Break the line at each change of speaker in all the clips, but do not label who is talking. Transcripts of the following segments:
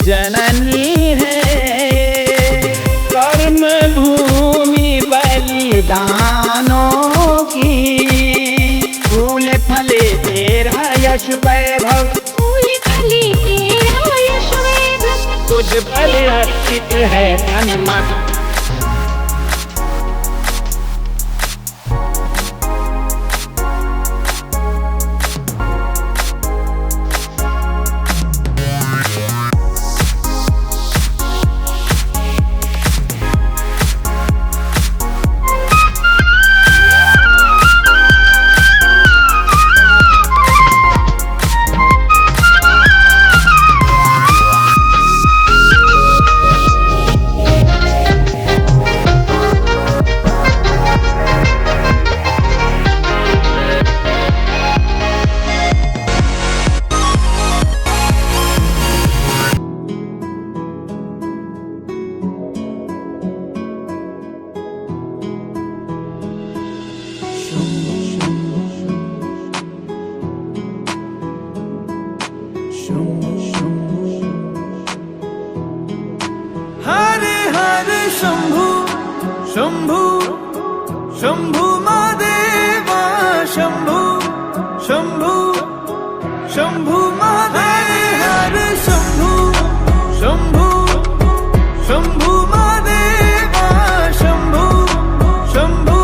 जननी है कर्म भूमि बलिदानों की। फूल फले तेरा यश वैभव,
फूल फले तेरा यश वैभव,
तुझ पर अर्पित है तन मन।
हरे हरे शंभु शंभु शंभु महादेवा, शंभु शंभु शंभु महादेवा, हरे शंभु शंभु शंभु महादेवा, शंभु शंभु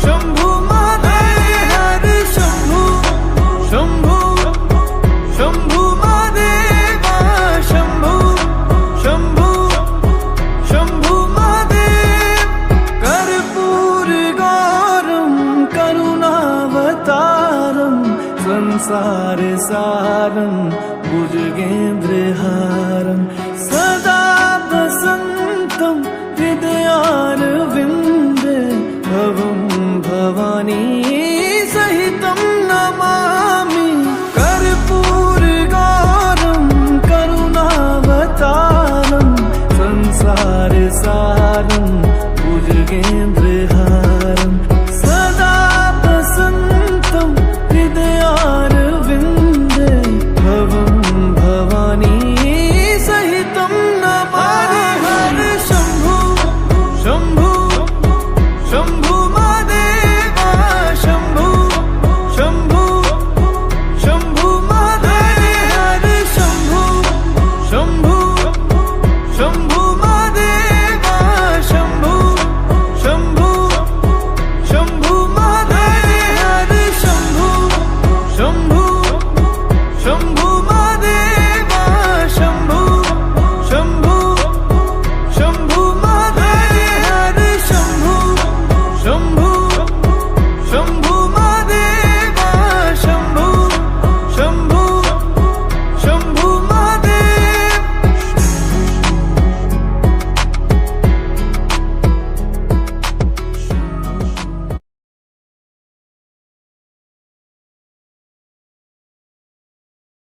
शंभु महादेवा, हरे शंभु शंभु शंभु महादेवा, शंभु शंभु शंभु महादेव। कर्पूर गौरम करुणावतारम, संसार सारम भुजगेंद्र हारम।